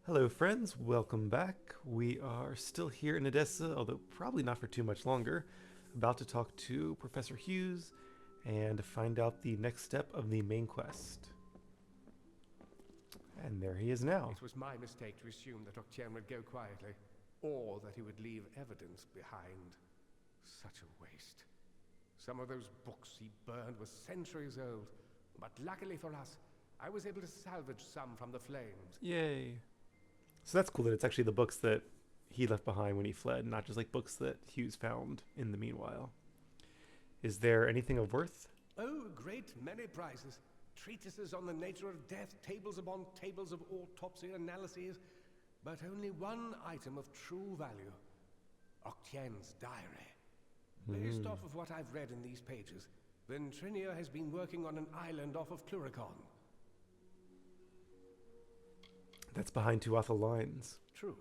Hello, friends. Welcome back. We are still here in Odessa, although probably not for too much longer. About to talk to Professor Hughes and find out the next step of the main quest. And there he is now. It was my mistake to assume that Octien would go quietly, or that he would leave evidence behind. Such a waste. Some of those books he burned were centuries old, but luckily for us, I was able to salvage some from the flames. Yay. So that's cool that it's actually the books that he left behind when he fled, not just like books that Hughes found in the meanwhile. Is there anything of worth? Oh, a great many prizes. Treatises on the nature of death, tables upon tables of autopsy analyses, but only one item of true value. Octien's diary. Based off of what I've read in these pages, Ventrinio has been working on an island off of Cluricon. That's behind Tuatha lines. True,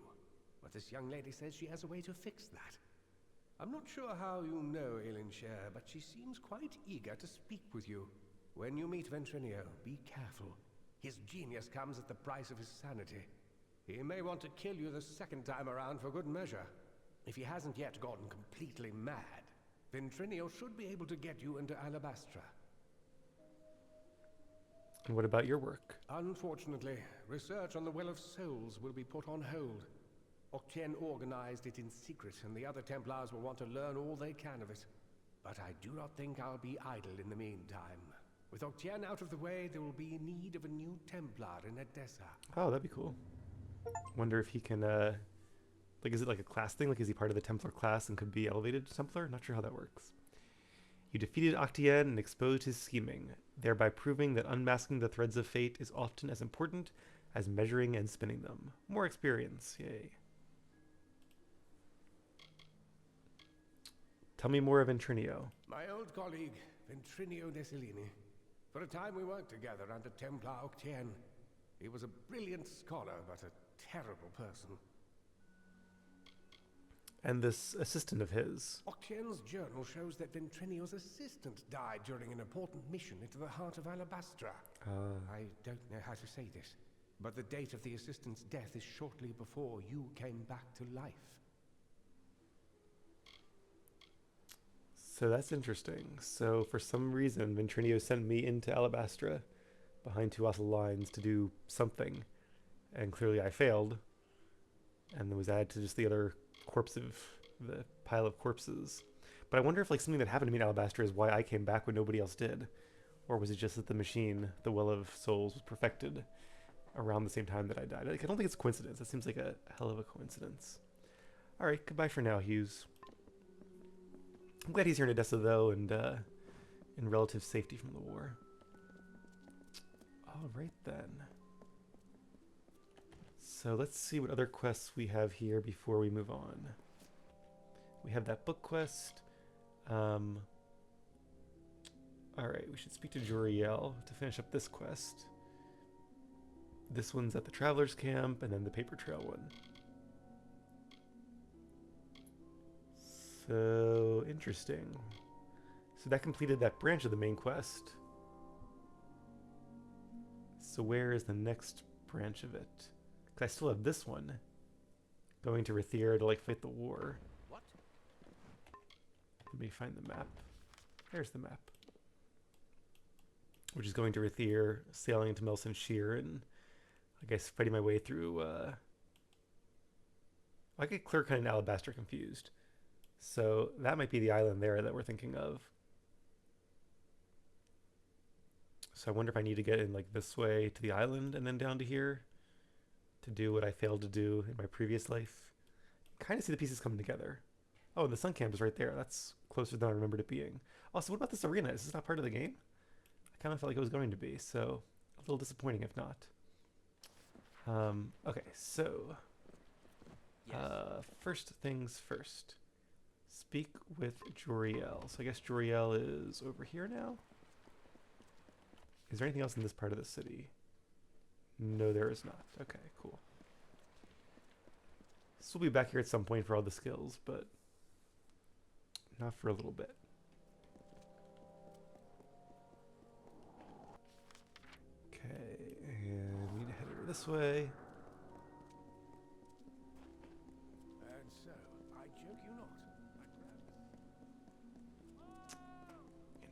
but this young lady says she has a way to fix that. I'm not sure how you know Elinshire, but she seems quite eager to speak with you. When you meet Ventrinio, be careful. His genius comes at the price of his sanity. He may want to kill you the second time around for good measure. If he hasn't yet gone completely mad, Ventrinio should be able to get you into Alabastra. And what about your work? Unfortunately, research on the Well of Souls will be put on hold. Octien organized it in secret, and the other Templars will want to learn all they can of it. But I do not think I'll be idle in the meantime. With Octien out of the way, there will be need of a new Templar in Edessa. Oh, that'd be cool. Wonder if he can, like, is it like a class thing? Like, is he part of the Templar class and could be elevated to Templar? Not sure how that works. You defeated Octien and exposed his scheming, thereby proving that unmasking the threads of fate is often as important as measuring and spinning them. More experience, yay. Tell me more of Intrinio. My old colleague, Ventrinio Desilini. For a time we worked together under Templar Octien. He was a brilliant scholar, but a terrible person. And this assistant of his. Octien's journal shows that Ventrinio's assistant died during an important mission into the heart of Alabastra. I don't know how to say this, but the date of the assistant's death is shortly before you came back to life. So that's interesting. So for some reason, Ventrinio sent me into Alabastra behind Tuatha lines to do something. And clearly I failed. And then was added to just the other corpse of the pile of corpses. But I wonder if like something that happened to me in Alabastra is why I came back when nobody else did. Or was it just that the machine, the Well of Souls, was perfected around the same time that I died? Like, I don't think it's a coincidence. It seems like a hell of a coincidence. Alright, goodbye for now, Hughes. I'm glad he's here in Odessa, though, and in relative safety from the war. Alright then. So let's see what other quests we have here before we move on. We have that book quest. Alright, we should speak to Joriel to finish up this quest. This one's at the Traveler's Camp, and then the Paper Trail one. So, interesting. So that completed that branch of the main quest. So where is the next branch of it? Because I still have this one. Going to Rathir to like fight the war. What? Let me find the map. There's the map. Which is going to Rathir, sailing into Melson Shear, and I guess fighting my way through I get Cluricon and Alabastra confused. So that might be the island there that we're thinking of. So I wonder if I need to get in like this way to the island and then down to here to do what I failed to do in my previous life. Kind of see the pieces coming together. Oh, and the sun camp is right there. That's closer than I remembered it being. Also, what about this arena? Is this not part of the game? I kind of felt like it was going to be, so a little disappointing if not. Okay, so first things first. Speak with Joriel. So I guess Joriel is over here now? Is there anything else in this part of the city? No, there is not. Okay, cool. So we'll be back here at some point for all the skills, but not for a little bit. Okay, and we need to head over this way.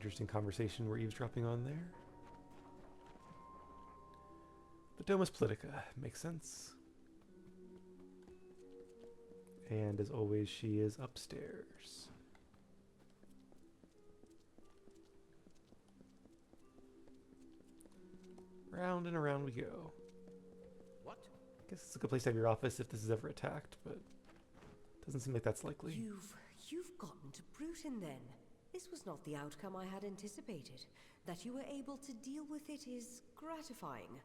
interesting conversation we're eavesdropping on there. The Domus Politica. Makes sense. And as always, she is upstairs. Round and around we go. What? I guess it's a good place to have your office if this is ever attacked, but doesn't seem like that's likely. You've gotten to Bruton then. This was not the outcome I had anticipated. That you were able to deal with it is gratifying.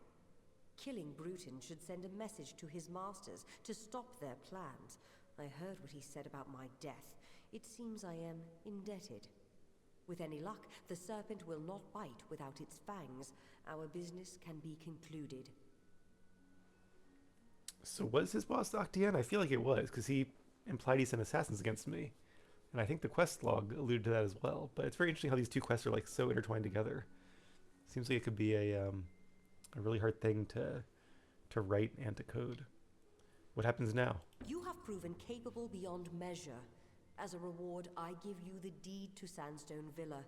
Killing Bruton should send a message to his masters to stop their plans. I heard what he said about my death. It seems I am indebted. With any luck, the serpent will not bite without its fangs. Our business can be concluded. So was his boss Octian? I feel like it was, because he implied he sent assassins against me. And I think the quest log alluded to that as well. But it's very interesting how these two quests are like so intertwined together. Seems like it could be a really hard thing to write and to code. What happens now? You have proven capable beyond measure. As a reward, I give you the deed to Sandstone Villa.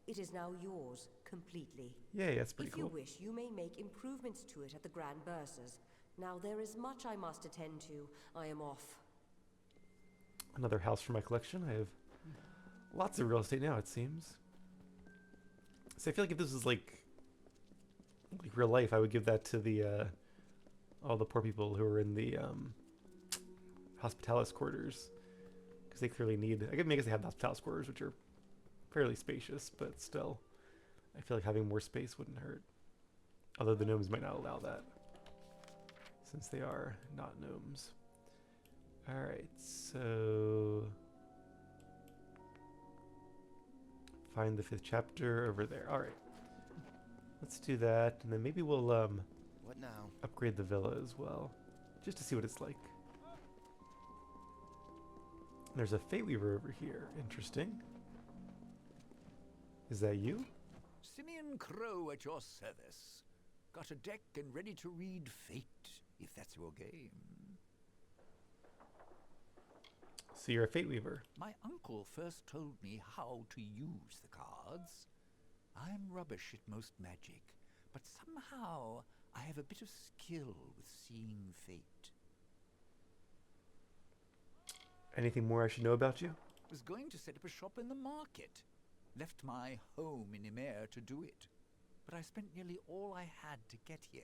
It is now yours, completely. Yeah, that's pretty cool. If you wish, you may make improvements to it at the Grand Bursars. Now there is much I must attend to. I am off. Another house for my collection. I have lots of real estate now, it seems. So I feel like if this was like real life, I would give that to the all the poor people who are in the hospitalis quarters, because they clearly need. I guess they have the hospitalis quarters, which are fairly spacious, but still, I feel like having more space wouldn't hurt. Although the gnomes might not allow that, since they are not gnomes. All right, so find the 5th chapter over there. All right, let's do that, and then maybe we'll What now? upgrade the villa as well, just to see what it's like. There's a Fate Weaver over here. Interesting. Is that you? Simeon Crow at your service. Got a deck and ready to read Fate, if that's your game. So you're a Fate Weaver. My uncle first told me how to use the cards. I'm rubbish at most magic, but somehow I have a bit of skill with seeing fate. Anything more I should know about you? Was going to set up a shop in the market. Left my home in Imer to do it. But I spent nearly all I had to get here.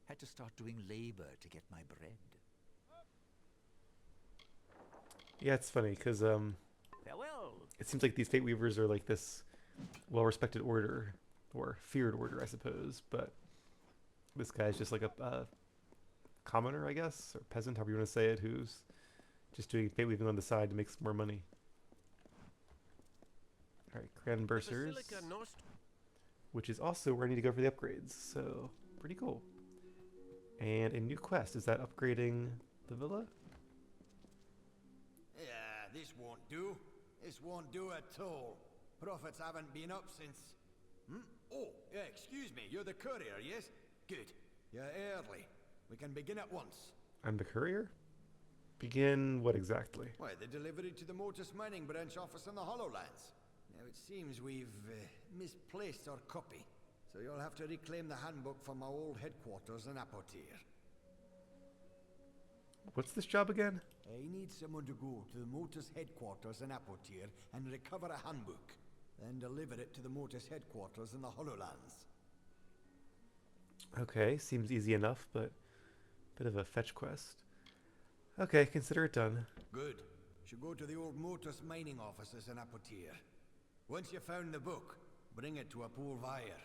Had to start doing labor to get my bread. Yeah, it's funny, because Farewell. it seems like these Fate Weavers are like this well-respected order, or feared order, I suppose, but this guy's just like a commoner, I guess, or peasant, however you want to say it, who's just doing Fate Weaving on the side to make some more money. Alright, Grand Bursars, which is also where I need to go for the upgrades, so pretty cool. And a new quest, is that upgrading the villa? Yeah, this won't do. This won't do at all. Profits haven't been up since... Oh, yeah, excuse me, you're the courier, yes? Good. You're early. We can begin at once. I'm the courier? Begin what exactly? Why, the delivery to the Motus Mining branch office in the Hollowlands. Now, it seems we've misplaced our copy, so you'll have to reclaim the handbook from our old headquarters in Apotir. What's this job again? I need someone to go to the Motus headquarters in Apotir and recover a handbook, then deliver it to the Motus headquarters in the Hollowlands. Okay, seems easy enough, but a bit of a fetch quest. Okay, consider it done. Good. Should go to the old Motus mining offices in Apotir. Once you've found the book, bring it to a pool Vire.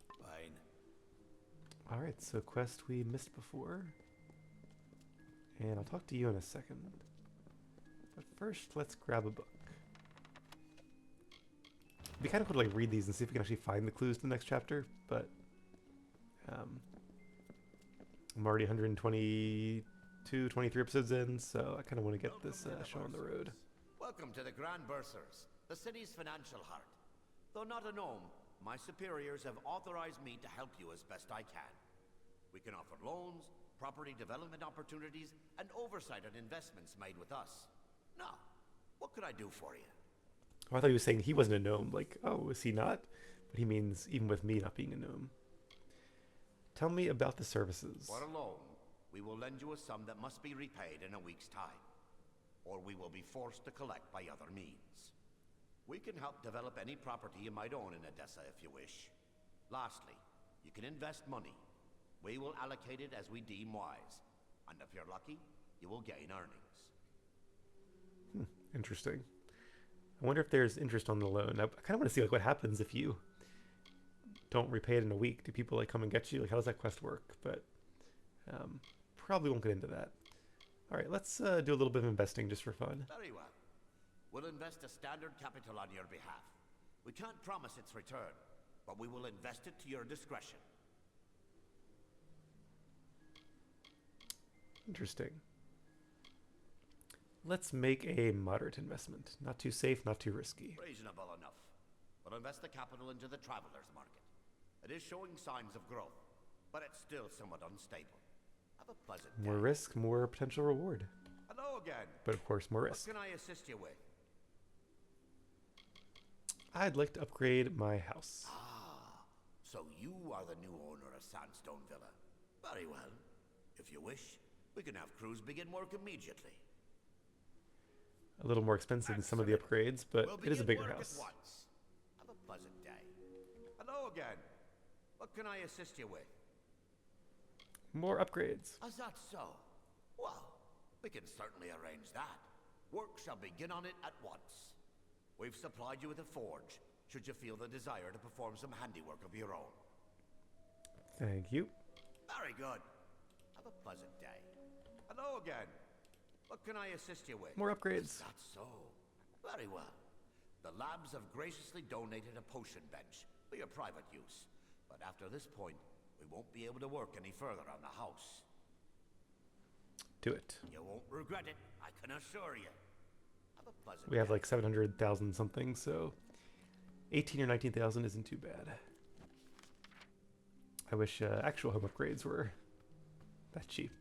Fine. Alright, so quest we missed before. And I'll talk to you in a second. But first, let's grab a book. It'd be kind of cool to like read these and see if we can actually find the clues to the next chapter, but I'm already 122, 23 episodes in, so I kind of want to get this show on the road. Welcome to the Grand Bursars, the city's financial heart. Though not a gnome, my superiors have authorized me to help you as best I can. We can offer loans, property development opportunities, and oversight on investments made with us. Now, what could I do for you? Oh, I thought he was saying he wasn't a gnome. Like, oh, is he not? But he means even with me not being a gnome. Tell me about the services. For a loan, we will lend you a sum that must be repaid in a week's time, or we will be forced to collect by other means. We can help develop any property you might own in Odessa if you wish. Lastly, you can invest money. We will allocate it as we deem wise, and if you're lucky, you will gain earnings. Interesting. I wonder if there's interest on the loan. I kind of want to see like what happens if you don't repay it in a week. Do people like come and get you? Like, how does that quest work? But probably won't get into that. All right, let's do a little bit of investing just for fun. Very well. We'll invest a standard capital on your behalf. We can't promise its return, but we will invest it to your discretion. Interesting. Let's make a moderate investment. Not too safe, not too risky. Reasonable enough. We'll invest the capital into the traveler's market. It is showing signs of growth, but it's still somewhat unstable. Have a pleasant day. More risk, more potential reward. Hello again. But of course, more risk. What can I assist you with? I'd like to upgrade my house. Ah, so you are the new owner of Sandstone Villa. Very well. If you wish, we can have crews begin work immediately. A little more expensive than some of the upgrades, but it is a bigger house. At once. Have a pleasant day. Hello again. What can I assist you with? More upgrades. Is that so? Well, we can certainly arrange that. Work shall begin on it at once. We've supplied you with a forge, should you feel the desire to perform some handiwork of your own. Thank you. Very good. Have a pleasant day. Hello again. What can I assist you with? More upgrades. Is that so? Very well. The labs have graciously donated a potion bench for your private use. But after this point, we won't be able to work any further on the house. Do it. You won't regret it, I can assure you. Have a pleasant We have day. like 700,000 something, so 18 or 19,000 isn't too bad. I wish actual home upgrades were that cheap.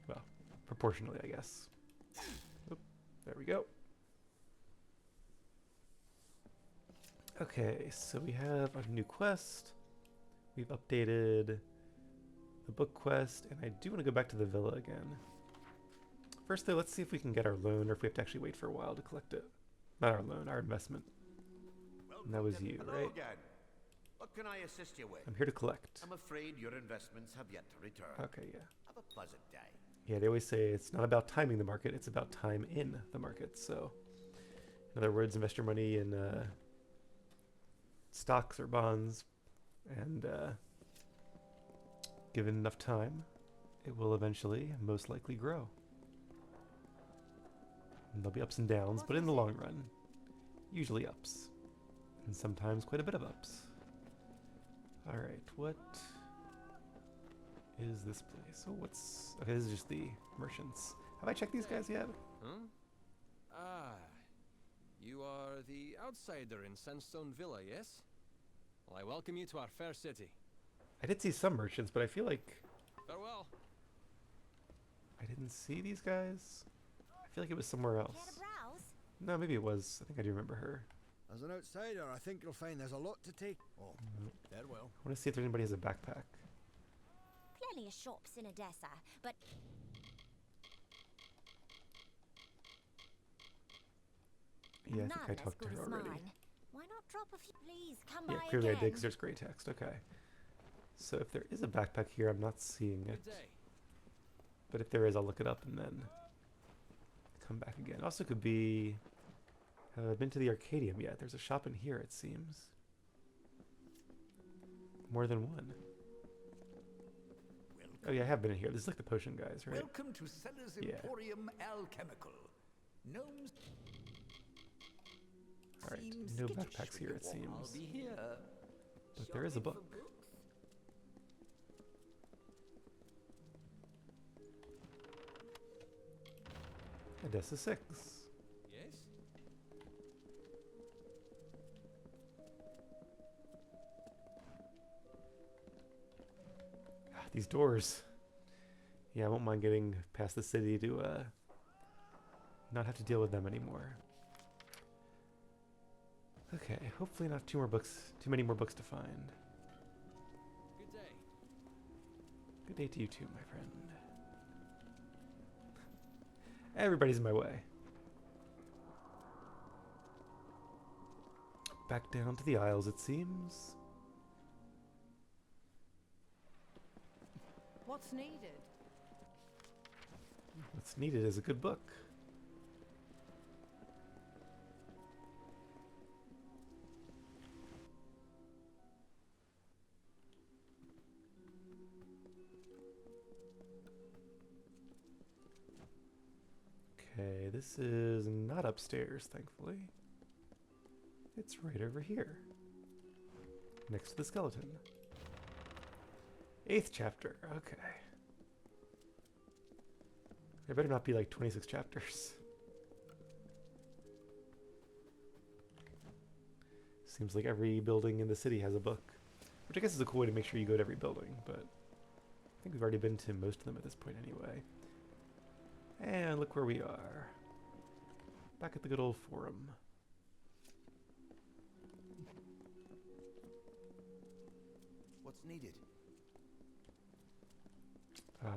Well, proportionally, I guess. Oop, there we go. Okay, so we have a new quest. We've updated the book quest, and I do want to go back to the villa again. First, though, let's see if we can get our loan, or if we have to actually wait for a while to collect it. Not our loan, our investment. And that was you, Hello right? again. What can I assist you with? I'm here to collect. I'm afraid your investments have yet to return. Okay, yeah. Have a pleasant day. Yeah, they always say it's not about timing the market, it's about time in the market. So, in other words, invest your money in stocks or bonds, and given enough time, it will eventually, most likely, grow. And there'll be ups and downs, but in the long run, usually ups. And sometimes quite a bit of ups. Alright, what is this place? Oh, what's... Okay, this is just the merchants. Have I checked these guys yet? Huh? Ah, you are the outsider in Sandstone Villa, yes? Well, I welcome you to our fair city. I did see some merchants, but I feel like Farewell. I didn't see these guys. I feel like it was somewhere else. Care to browse? No, maybe it was. I think I do remember her. As an outsider, I think you'll find there's a lot to take. Oh, farewell. I want to see if anybody has a backpack. Plenty of shops in Odessa, but Yeah, I none think I as talked to good her as already. mine. Why not drop a few? Please come Yeah, by clearly I again. did because there's gray text. Okay. So if there is a backpack here, I'm not seeing it. Good day. But if there is, I'll look it up and then come back again. Also could be... I've been to the Arcadium yet. There's a shop in here, it seems. More than one. Oh yeah, I have been in here. This is like the potion guys, right? Welcome to Seller's Yeah. Emporium Alchemical. Gnomes. Alright, seem no skittish backpacks when here, you it walk. I'll seems. be here. But there is a book. Odessa 6. Yes? Ah, these doors. Yeah, I won't mind getting past the city to not have to deal with them anymore. Okay, hopefully not too many more books to find. Good day. Good day to you too, my friend. Everybody's in my way. Back down to the Isles, it seems. What's needed? What's needed is a good book. Okay, this is not upstairs, thankfully. It's right over here. Next to the skeleton. 8th chapter, okay. There better not be like 26 chapters. Seems like every building in the city has a book. Which I guess is a cool way to make sure you go to every building, but I think we've already been to most of them at this point anyway. And look where we are. Back at the good old forum. What's needed? I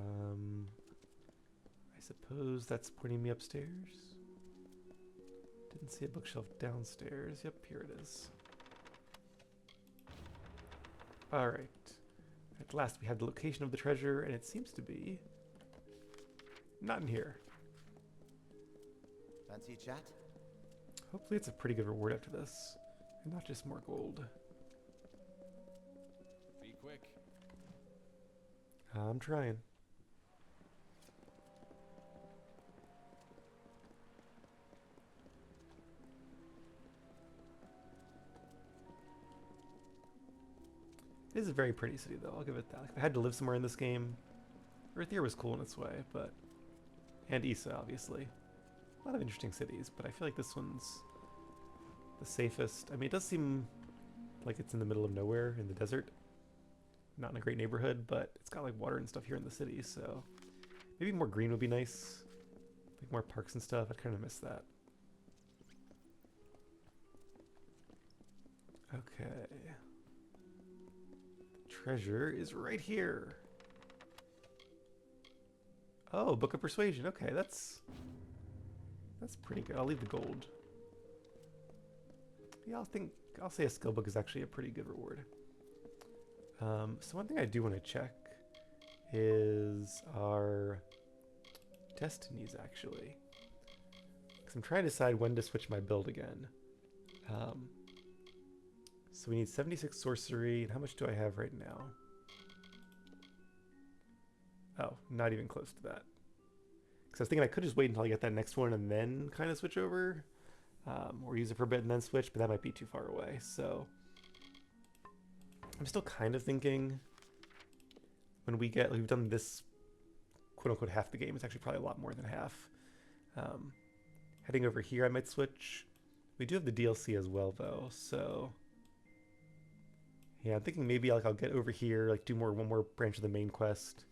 suppose that's pointing me upstairs. Didn't see a bookshelf downstairs. Yep, here it is. Alright. At last we have the location of the treasure, and it seems to be not in here. Fancy a chat? Hopefully it's a pretty good reward after this, and not just more gold. Be quick. I'm trying. It is a very pretty city, though. I'll give it that. If I had to live somewhere in this game, Earthier was cool in its way, but... And Issa, obviously. A lot of interesting cities, but I feel like this one's the safest. I mean, it does seem like it's in the middle of nowhere in the desert. Not in a great neighborhood, but it's got like water and stuff here in the city, so... Maybe more green would be nice. Like more parks and stuff. I'd kind of miss that. Okay. Treasure is right here. Oh, Book of Persuasion. Okay, that's pretty good. I'll leave the gold. Yeah, I'll say a skill book is actually a pretty good reward. So one thing I do want to check is our destinies, actually. Because I'm trying to decide when to switch my build again. So we need 76 sorcery, and how much do I have right now? Oh, not even close to that. Because I was thinking I could just wait until I get that next one and then kind of switch over. Or use it for a bit and then switch, but that might be too far away, so... I'm still kind of thinking when we've done this quote-unquote half the game, it's actually probably a lot more than half. Heading over here, I might switch. We do have the DLC as well, though, so... Yeah, I'm thinking maybe like I'll get over here, like do one more branch of the main quest,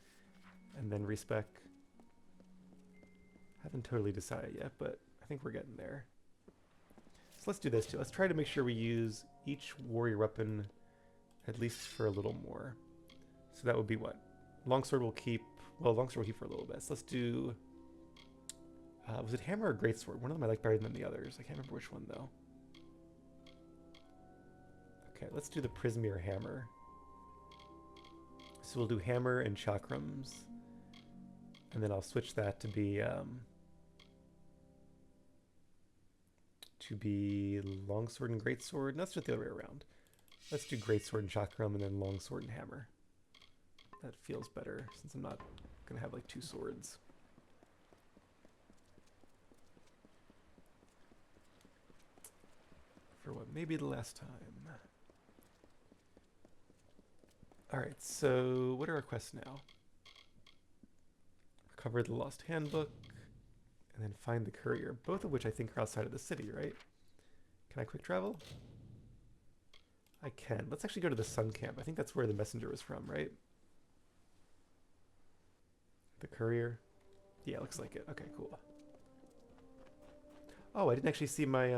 and then respec. Haven't totally decided yet, but I think we're getting there. So let's do this too. Let's try to make sure we use each warrior weapon at least for a little more. So that would be what? Longsword will keep, well, longsword will keep for a little bit. So let's do, was it hammer or greatsword? One of them I like better than the others. I can't remember which one though. Okay, let's do the Prismere hammer. So we'll do hammer and chakrams. And then I'll switch that to be longsword and greatsword. No, let's do it the other way around. Let's do greatsword and chakram and then longsword and hammer. That feels better since I'm not gonna have like two swords. For what may be the last time. Alright, so what are our quests now? Recover the lost handbook, and then find the courier, both of which I think are outside of the city, right? Can I quick travel? I can. Let's actually go to the Sun Camp. I think that's where the messenger was from, right? The courier? Yeah, looks like it. Okay, cool. Oh, I didn't actually see my,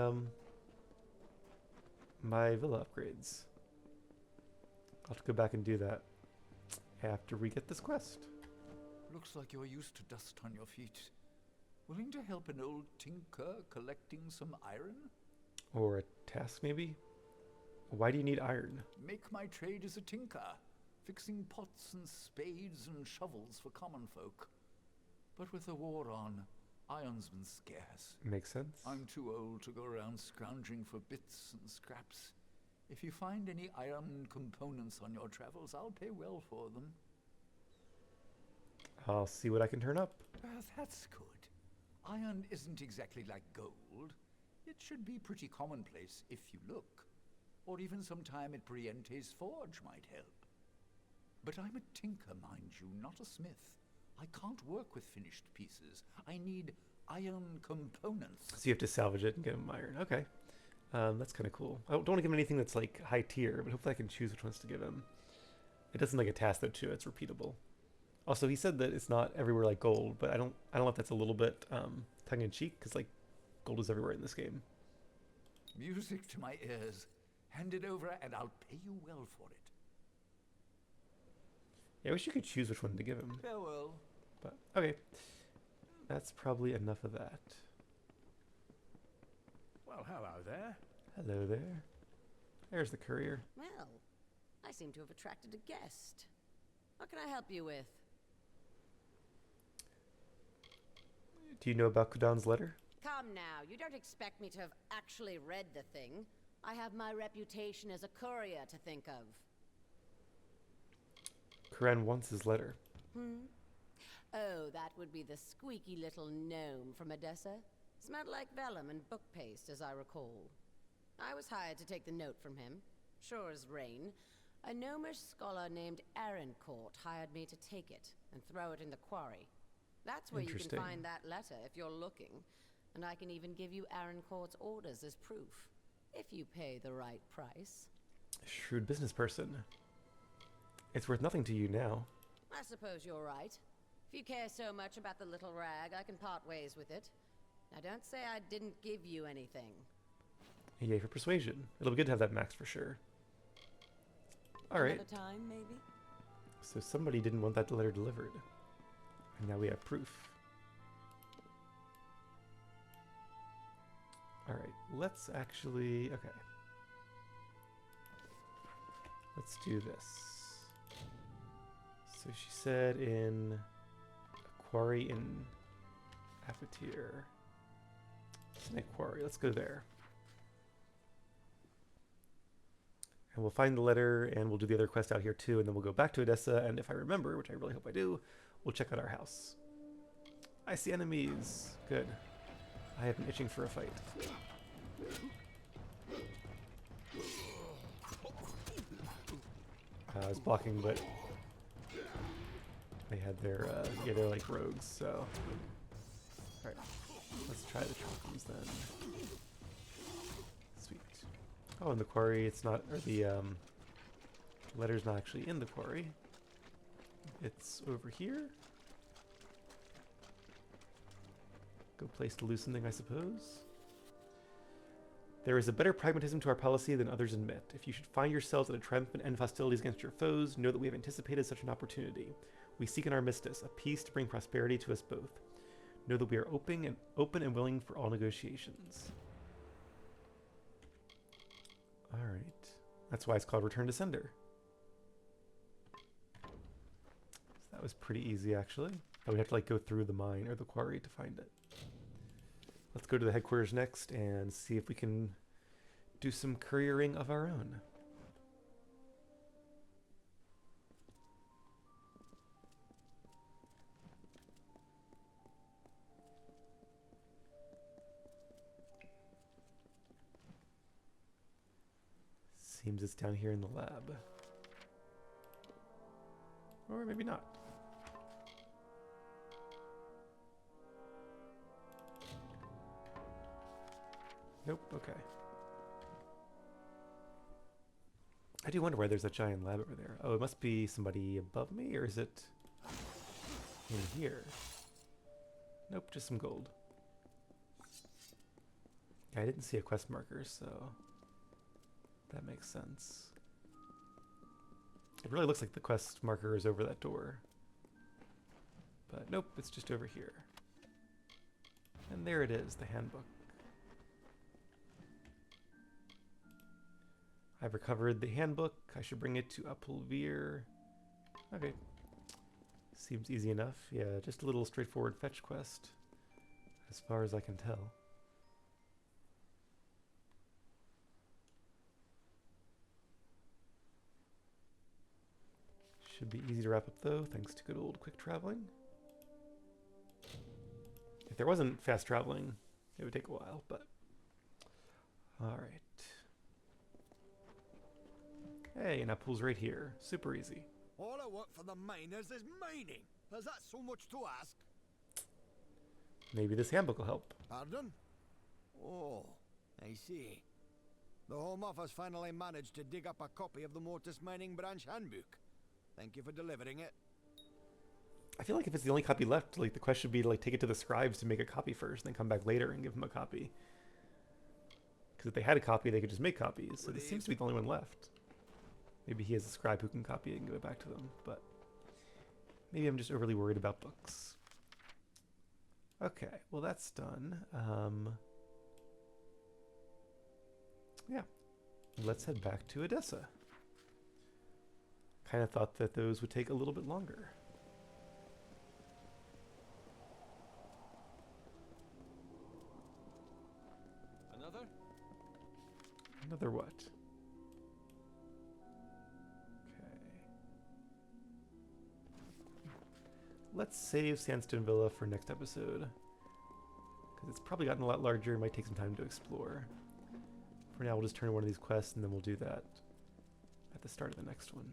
my villa upgrades. I'll have to go back and do that after we get this quest. Looks like you're used to dust on your feet. Willing to help an old tinker collecting some iron? Or a task, maybe? Why do you need iron? Make my trade as a tinker, fixing pots and spades and shovels for common folk. But with the war on, iron's been scarce. Makes sense. I'm too old to go around scrounging for bits and scraps. If you find any iron components on your travels, I'll pay well for them. I'll see what I can turn up. That's good. Iron isn't exactly like gold. It should be pretty commonplace if you look. Or even some time at Briente's forge might help. But I'm a tinker, mind you, not a smith. I can't work with finished pieces. I need iron components. So you have to salvage it and get him iron. Okay. That's kind of cool. I don't want to give him anything that's like high tier, but hopefully I can choose which ones to give him. It doesn't like a task though too. It's repeatable. Also, he said that it's not everywhere like gold, but I don't know if that's a little bit tongue in cheek because like gold is everywhere in this game. Music to my ears. Hand it over and I'll pay you well for it. Yeah, I wish you could choose which one to give him. Farewell. But okay, that's probably enough of that. Well, hello there. Hello there. There's the courier. Well, I seem to have attracted a guest. What can I help you with? Do you know about Kudan's letter? Come now, you don't expect me to have actually read the thing. I have my reputation as a courier to think of. Kuran wants his letter. Oh, that would be the squeaky little gnome from Odessa. Smelled like vellum and book paste, as I recall. I was hired to take the note from him. Sure as rain. A gnomish scholar named Arancourt hired me to take it and throw it in the quarry. That's where you can Interesting. find that letter if you're looking. And I can even give you Arancourt's orders as proof, if you pay the right price. Shrewd business person. It's worth nothing to you now. I suppose you're right. If you care so much about the little rag, I can part ways with it. Now don't say I didn't give you anything. Yay for persuasion. It'll be good to have that max for sure. Alright, Another time, maybe? so somebody didn't want that letter delivered. And now we have proof. Alright, let's actually... okay. Let's do this. So she said in a quarry in Afatir. Snake Quarry. Let's go there. And we'll find the letter and we'll do the other quest out here too, and then we'll go back to Odessa, and if I remember, which I really hope I do, we'll check out our house. I see enemies. Good. I have been itching for a fight. I was blocking, but they had their, yeah, they're like rogues, so. Alright, let's try the Trocums then. Sweet. Oh, and the quarry, it's not, or the, letter's not actually in the quarry. It's over here. Good place to lose something, I suppose. There is a better pragmatism to our policy than others admit. If you should find yourselves at a triumphant end of hostilities against your foes, know that we have anticipated such an opportunity. We seek in our armistice a peace to bring prosperity to us both. Know that we are open and willing for all negotiations. All right. That's why it's called Return to Sender. So that was pretty easy, actually. But we have to like go through the mine or the quarry to find it. Let's go to the headquarters next and see if we can do some couriering of our own. Seems it's down here in the lab. Or maybe not. Nope, okay. I do wonder why there's a giant lab over there. Oh, it must be somebody above me, or is it in here? Nope, just some gold. Yeah, I didn't see a quest marker, so That makes sense. It really looks like the quest marker is over that door. But nope, it's just over here. And there it is, the handbook. I've recovered the handbook. I should bring it to Amalur. Okay. Seems easy enough. Yeah, just a little straightforward fetch quest, as far as I can tell. Should be easy to wrap up though, thanks to good old quick traveling. If there wasn't fast traveling, it would take a while, but... Alright. Hey, and Apple's right here. Super easy. All I want for the miners is mining. Is that so much to ask? Maybe this handbook will help. Pardon? Oh, I see. The Home Office finally managed to dig up a copy of the Mortis Mining Branch Handbook. Thank you for delivering it. I feel like if it's the only copy left, like the quest should be to like take it to the scribes to make a copy first, then come back later and give them a copy. Because if they had a copy, they could just make copies. So this seems to be the only one left. Maybe he has a scribe who can copy it and give it back to them, but maybe I'm just overly worried about books. Okay, well that's done. Yeah, let's head back to Odessa. Kind of thought that those would take a little bit longer. Another? Another what? Let's save Sandstone Villa for next episode, because it's probably gotten a lot larger and might take some time to explore. For now, we'll just turn one of these quests, and then we'll do that at the start of the next one.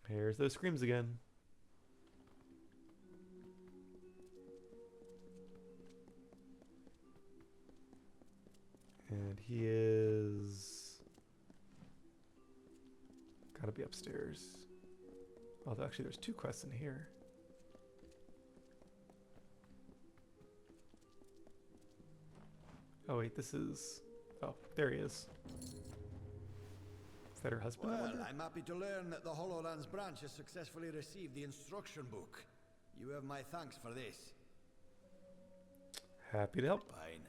Here's those screams again. And he is... gotta be upstairs. Although actually there's two quests in here. Oh wait, this is... oh, there he is. Is that her husband, I Well, wonder? I'm happy to learn that the Hollowlands branch has successfully received the instruction book. You have my thanks for this. Happy to help. Fine.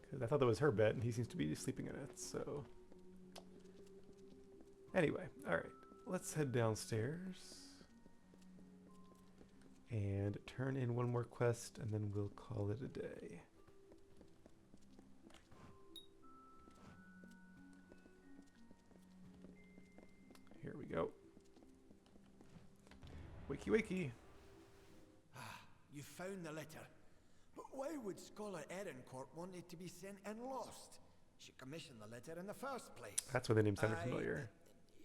Because I thought that was her bed, and he seems to be sleeping in it, so... Anyway, alright. Let's head downstairs. And turn in one more quest, and then we'll call it a day. Here we go. Wakey wakey. You found the letter. But why would Scholar Ehrencourt want it to be sent and lost? She commissioned the letter in the first place. That's why the name sounded familiar.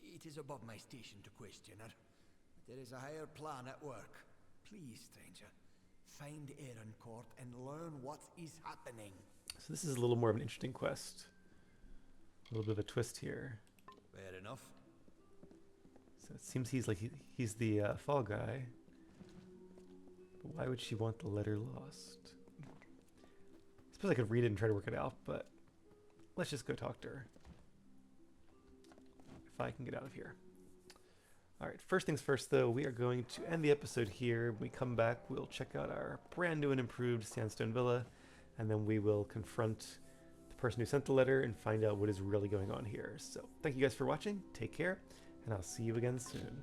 It is above my station to question her. But there is a higher plan at work. Please, stranger, find Ehrencourt and learn what is happening. So this is a little more of an interesting quest. A little bit of a twist here. Fair enough. So it seems he's like he's the fall guy. But why would she want the letter lost? I suppose I could read it and try to work it out, but let's just go talk to her. If I can get out of here. Alright, first things first though, we are going to end the episode here. When we come back, we'll check out our brand new and improved Sandstone Villa, and then we will confront the person who sent the letter and find out what is really going on here. So, thank you guys for watching, take care, and I'll see you again soon.